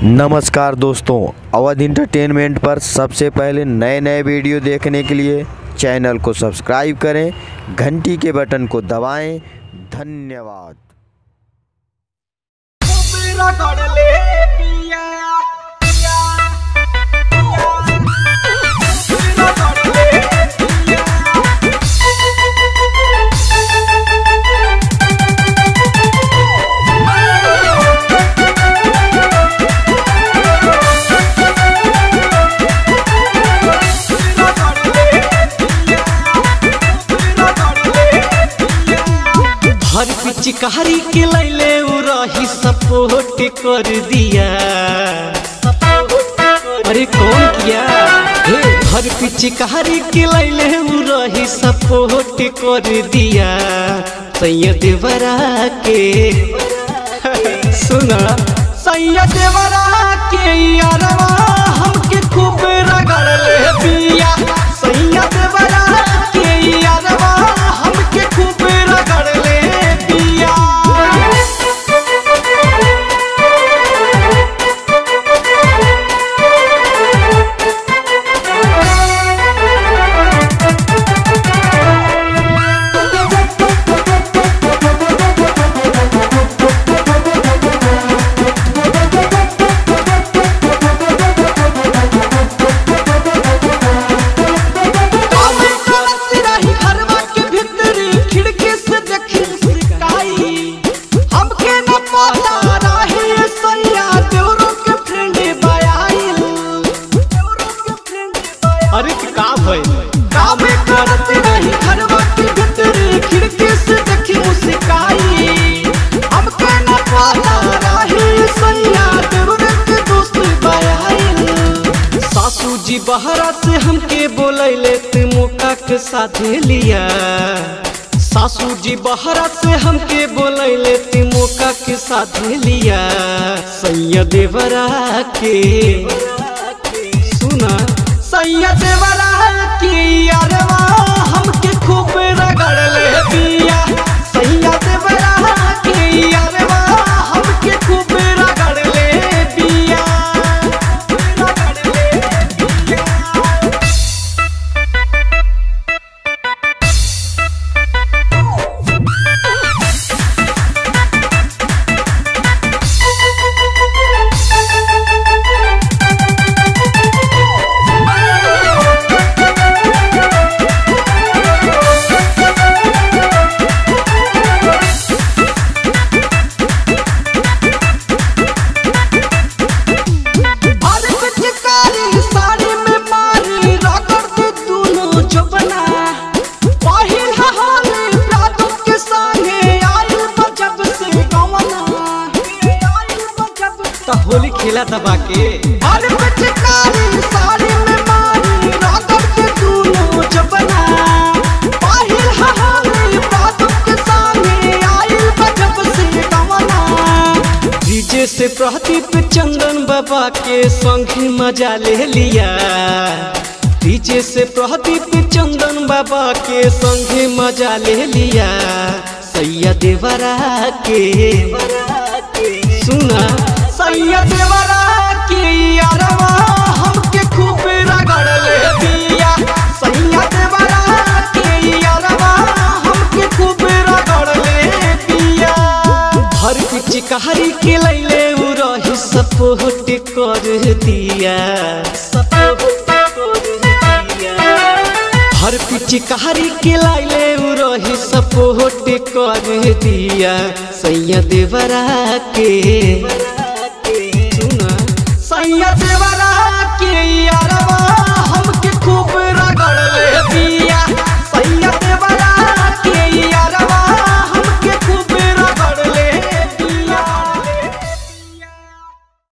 नमस्कार दोस्तों, अवध इंटरटेनमेंट पर सबसे पहले नए वीडियो देखने के लिए चैनल को सब्सक्राइब करें, घंटी के बटन को दबाएं। धन्यवाद। हर पिचकारी के लैले रही सपोर्ट कर दिया। अरे कौन किया? हर पिचकारी के लैले रही सपोर्ट कर दिया। सैयद देवरा के सुना, सैयद देवरा के यारवा हमके खूब रगड़ ले पिया। सैयद देवरा के यारवा हमके खूब रगड़ ले। अरे का भाई काबे करत नहीं घरवा के भीतर खिड़की से देखी मुस्काई। हमके न पता रही सैया देवर के दोस्त बायाइल। सासू जी बहरा से हमके बोलैले ते मौका के साथ लिया। सासू जी बहरा से हमके बोलैले ते मौका के साथ लिया। सैयद देवरा के सुना, सैयद देवरा के यारवा हमके खूब रगड़ ले पिया। सैयद देवरा के यारवा हमके खूब रगड़ ले पिया। होली खेला दबा के अरे पिचकारी साड़ी में मारी रागड़ के दूनो जबना। बाहिर हाली बातों के सामने आई बजब से गवना। डीजे से प्रदीप चंदन बाबा के संग मजा ले लिया। डीजे से प्रदीप चंदन बाबा के संग मजा ले लिया। सैयद देवरा के सुना, सैयद देवरा के यारवा हमके खूब रगड़ ले पिया। सैयद देवरा के यारवा हमके खूब रगड़ ले पिया। हर पिचकारी के लैले रही सपोर्ट कर दिया। हर पिचकारी के लैले रही सपोर्ट कर दिया। सैयद देवरा के